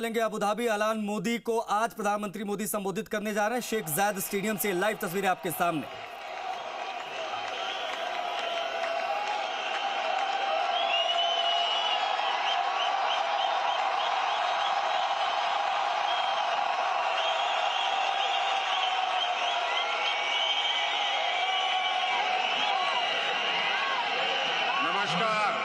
चलेंगे Abu Dhabi. अलान मोदी को आज प्रधानमंत्री मोदी संबोधित करने जा रहे हैं शेख जायद स्टेडियम से। लाइव तस्वीरें आपके सामने। नमस्कार।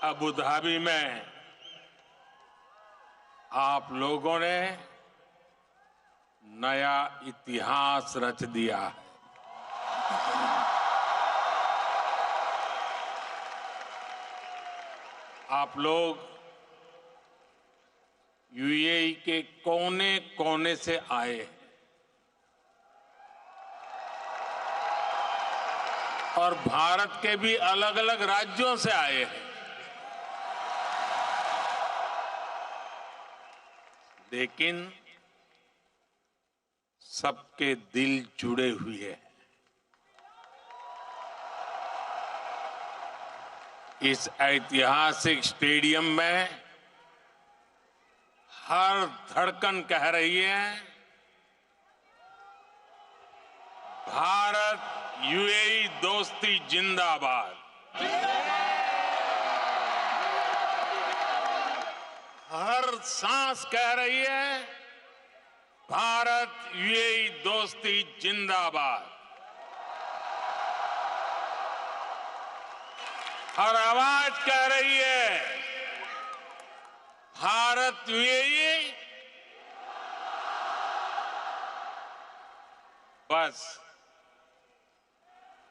अबू धाबी में आप लोगों ने नया इतिहास रच दिया है। आप लोग यूएई के कोने कोने से आए हैं और भारत के भी अलग अलग राज्यों से आए हैं, लेकिन सबके दिल जुड़े हुए हैं। इस ऐतिहासिक स्टेडियम में हर धड़कन कह रही है, भारत यूएई दोस्ती जिंदाबाद। हर सांस कह रही है, भारत यूएई दोस्ती जिंदाबाद। हर आवाज कह रही है, भारत यूएई। बस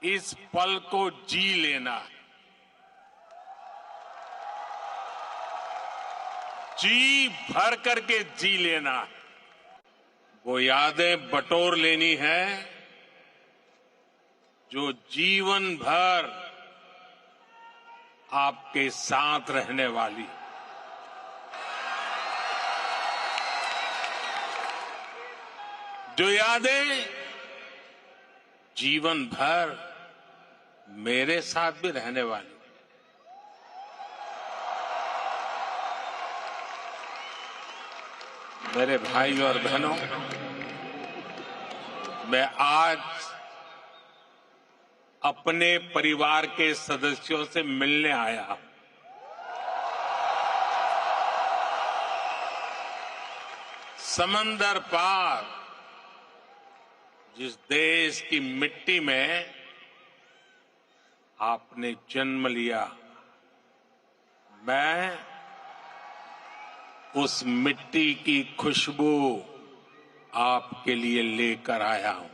इस पल को जी लेना है, जी भर करके जी लेना है। वो यादें बटोर लेनी है जो जीवन भर आपके साथ रहने वाली। जो यादें जीवन भर मेरे साथ भी रहने वाली। मेरे भाई और बहनों, मैं आज अपने परिवार के सदस्यों से मिलने आया हूं। समंदर पार जिस देश की मिट्टी में आपने जन्म लिया, मैं उस मिट्टी की खुशबू आपके लिए लेकर आया हूं।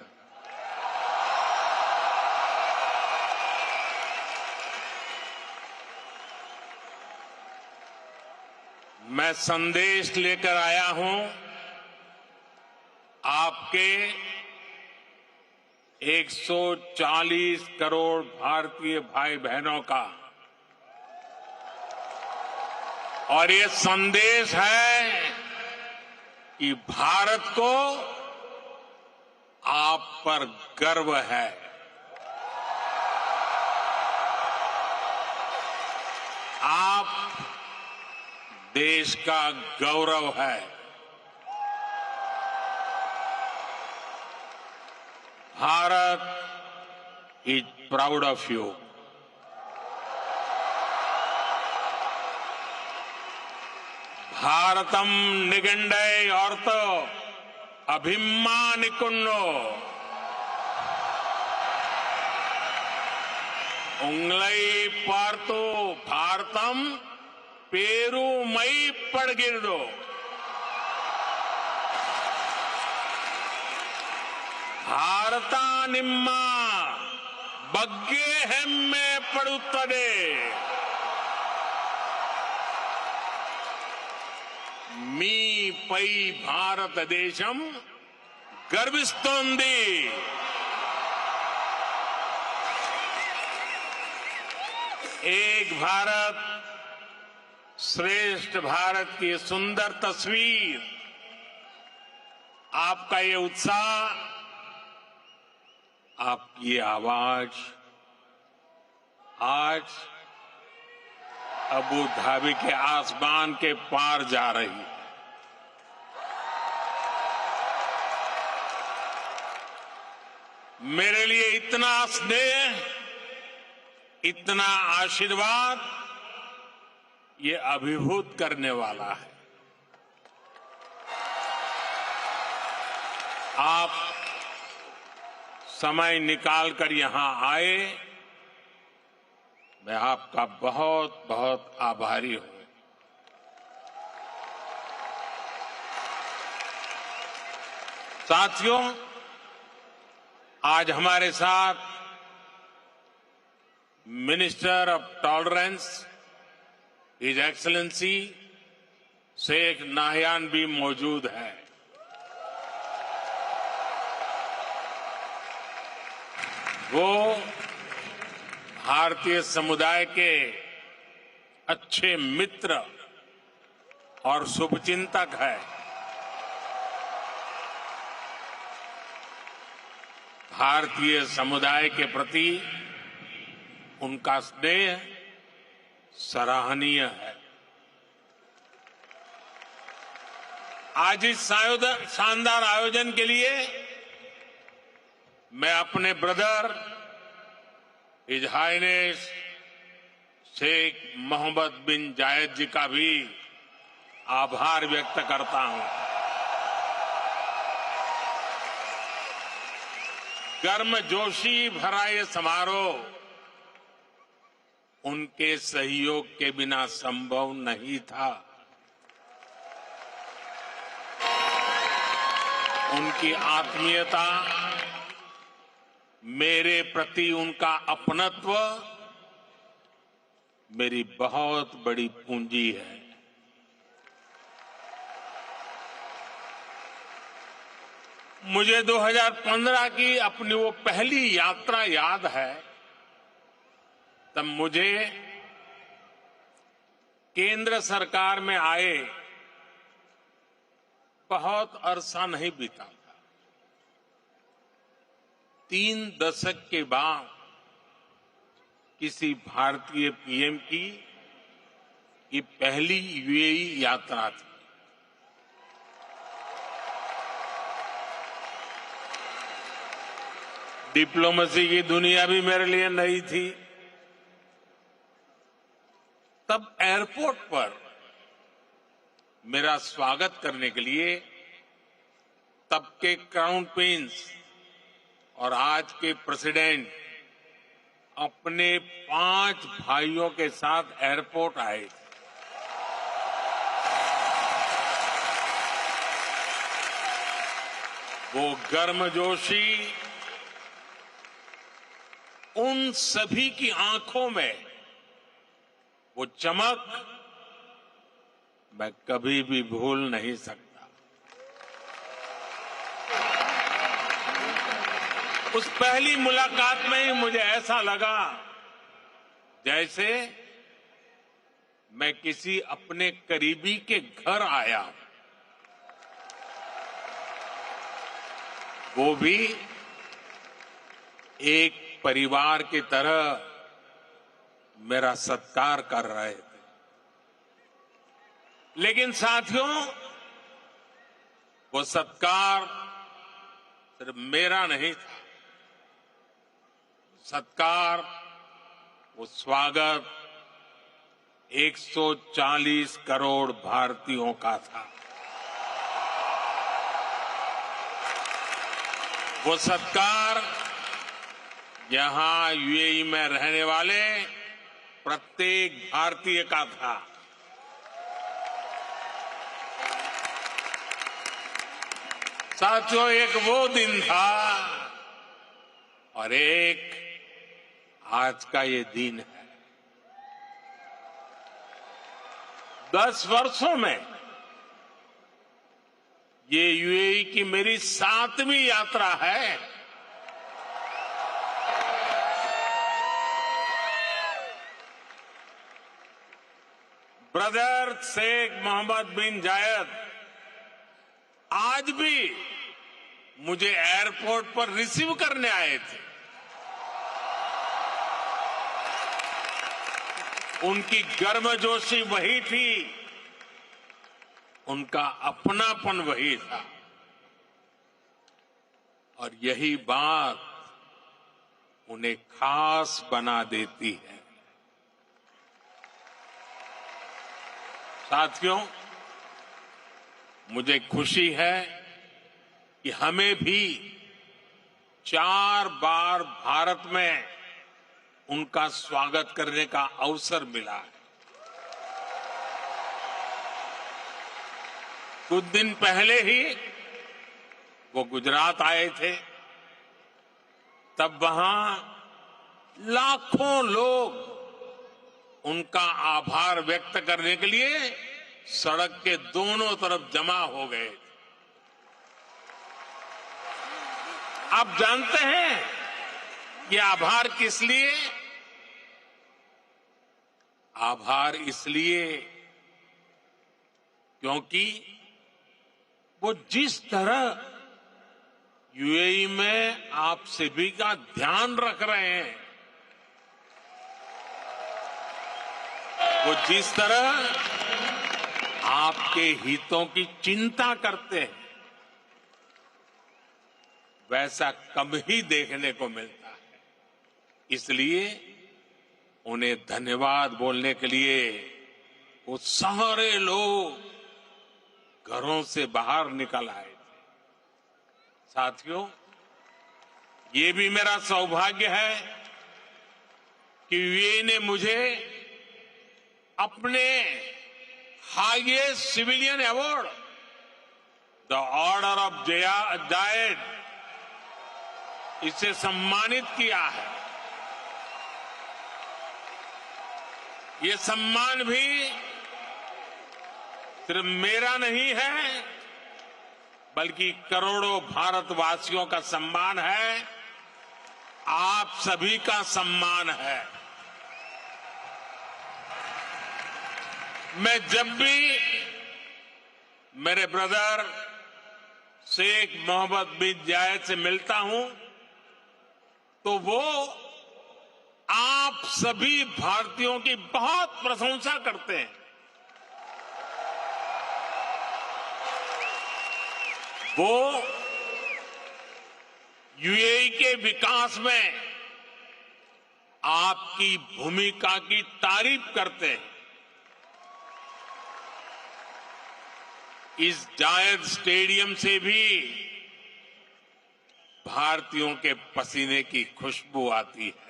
मैं संदेश लेकर आया हूं आपके 140 करोड़ भारतीय भाई बहनों का, और ये संदेश है कि भारत को आप पर गर्व है। आप देश का गौरव है। Bharat is proud of you. भारतम निगंडे औरतो अभिमानिकुन्नो। उंगलई पार्तो भारतम पेरुमई पड़गिरदो। भारता निम्मा बग्गे हेम्मे पड़ुत्तदे। मी पई भारत देशम गर्विस्तोंदी। एक भारत श्रेष्ठ भारत की सुंदर तस्वीर, आपका ये उत्साह, आपकी ये आवाज आज अबू धाबी के आसमान के पार जा रही है। मेरे लिए इतना स्नेह, इतना आशीर्वाद, ये अभिभूत करने वाला है। आप समय निकालकर यहां आए, मैं आपका बहुत बहुत आभारी हूं। साथियों, आज हमारे साथ minister of tolerance his excellency Sheikh Nahyan भी मौजूद है। वो भारतीय समुदाय के अच्छे मित्र और शुभचिंतक है। भारतीय समुदाय के प्रति उनका स्नेह सराहनीय है। आज इस शानदार आयोजन के लिए मैं अपने brother his highness Sheikh Mohammed bin Zayed ji का भी आभार व्यक्त करता हूं। गर्मजोशी भरा ये समारोह उनके सहयोग के बिना संभव नहीं था। उनकी आत्मीयता, मेरे प्रति उनका अपनत्व मेरी बहुत बड़ी पूंजी है। मुझे 2015 की अपनी वो पहली यात्रा याद है। तब मुझे केंद्र सरकार में आए बहुत अरसा नहीं बीता था। 3 दशक के बाद किसी भारतीय पीएम की ये पहली यूएई यात्रा थी। डिप्लोमेसी की दुनिया भी मेरे लिए नई थी। तब एयरपोर्ट पर मेरा स्वागत करने के लिए तब के क्राउन प्रिंस और आज के प्रेसिडेंट अपने 5 भाइयों के साथ एयरपोर्ट आए। वो गर्मजोशी, उन सभी की आंखों में वो चमक मैं कभी भी भूल नहीं सकता। उस पहली मुलाकात में ही मुझे ऐसा लगा जैसे मैं किसी अपने करीबी के घर आया, वो भी एक परिवार की तरह मेरा सत्कार कर रहे थे। लेकिन साथियों, वो सत्कार सिर्फ मेरा नहीं था। सत्कार, वो स्वागत 140 करोड़ भारतीयों का था। वो सत्कार यहां यूएई में रहने वाले प्रत्येक भारतीय का था। साथियों, एक वो दिन था और एक आज का ये दिन है। 10 वर्षों में ये यूएई की मेरी 7वीं यात्रा है। ब्रदर शेख मोहम्मद बिन जायद आज भी मुझे एयरपोर्ट पर रिसीव करने आए थे। उनकी गर्मजोशी वही थी, उनका अपनापन वही था, और यही बात उन्हें खास बना देती है। साथियों, मुझे खुशी है कि हमें भी 4 बार भारत में उनका स्वागत करने का अवसर मिला है। कुछ दिन पहले ही वो गुजरात आए थे, तब वहां लाखों लोग उनका आभार व्यक्त करने के लिए सड़क के दोनों तरफ जमा हो गए। आप जानते हैं ये आभार किस लिए? आभार इसलिए क्योंकि वो जिस तरह यूएई में आप सभी का ध्यान रख रहे हैं, वो जिस तरह आपके हितों की चिंता करते हैं, वैसा कम ही देखने को मिलता है। इसलिए उन्हें धन्यवाद बोलने के लिए वो सारे लोग घरों से बाहर निकल आए थे। साथियों, ये भी मेरा सौभाग्य है कि यूएई ने मुझे अपने highest civilian award the order of Zayed इसे सम्मानित किया है। ये सम्मान भी सिर्फ मेरा नहीं है, बल्कि करोड़ों भारतवासियों का सम्मान है, आप सभी का सम्मान है। मैं जब भी मेरे ब्रदर शेख मोहम्मद बिन जायद से मिलता हूं, तो वो आप सभी भारतीयों की बहुत प्रशंसा करते हैं। वो यूएई के विकास में आपकी भूमिका की तारीफ करते हैं। इस जायद स्टेडियम से भी भारतीयों के पसीने की खुशबू आती है।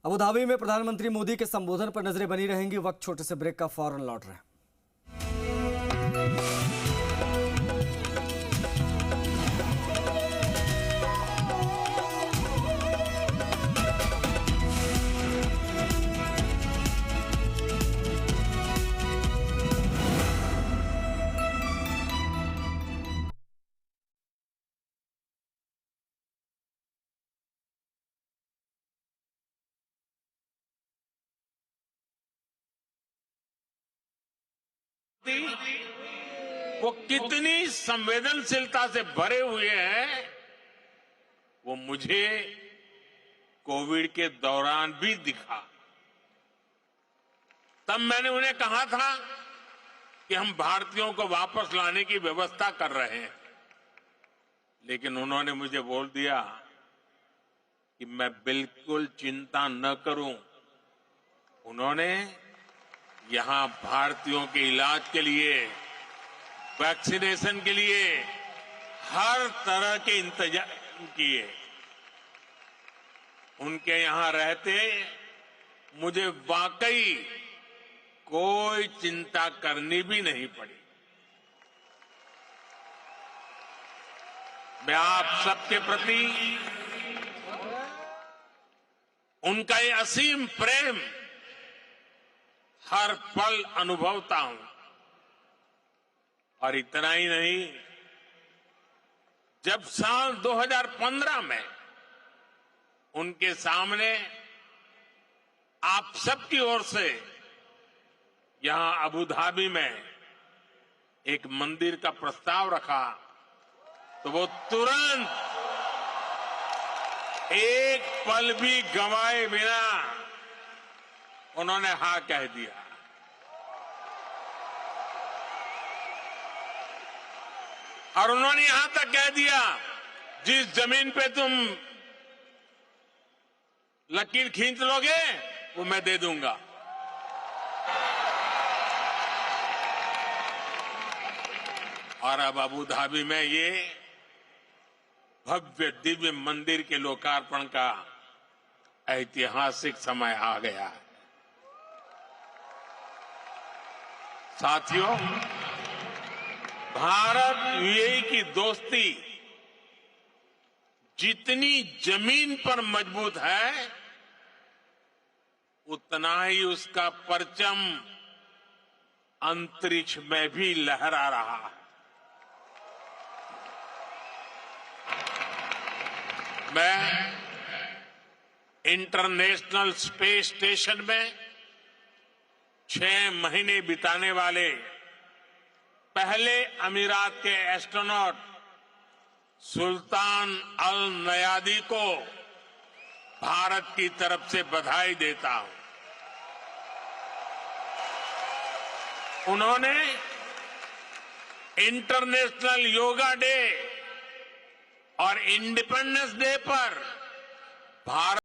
अबू धाबी में प्रधानमंत्री मोदी के संबोधन पर नजरें बनी रहेंगी। वक्त छोटे से ब्रेक का, फौरन लौट रहे हैं। वो कितनी संवेदनशीलता से भरे हुए हैं, वो मुझे कोविड के दौरान भी दिखा। तब मैंने उन्हें कहा था कि हम भारतीयों को वापस लाने की व्यवस्था कर रहे हैं, लेकिन उन्होंने मुझे बोल दिया कि मैं बिल्कुल चिंता न करूं। उन्होंने यहां भारतीयों के इलाज के लिए, वैक्सीनेशन के लिए हर तरह के इंतजाम किए। उनके यहां रहते मुझे वाकई कोई चिंता करनी भी नहीं पड़ी। मैं आप सबके प्रति उनका ये असीम प्रेम हर पल अनुभवता हूं। और इतना ही नहीं, जब साल 2015 में उनके सामने आप सबकी ओर से यहां अबू धाबी में एक मंदिर का प्रस्ताव रखा, तो वो तुरंत एक पल भी गंवाए बिना उन्होंने हां कह दिया। और उन्होंने यहां तक कह दिया, जिस जमीन पे तुम लकीर खींच लोगे वो मैं दे दूंगा। और अब अबू धाबी में ये भव्य दिव्य मंदिर के लोकार्पण का ऐतिहासिक समय आ गया है। साथियों, भारत यूएई की दोस्ती जितनी जमीन पर मजबूत है, उतना ही उसका परचम अंतरिक्ष में भी लहरा रहा है। मैं इंटरनेशनल स्पेस स्टेशन में 6 महीने बिताने वाले पहले अमीरात के एस्ट्रोनॉट सुल्तान अल नयादी को भारत की तरफ से बधाई देता हूं। उन्होंने इंटरनेशनल योगा डे और इंडिपेंडेंस डे पर भारत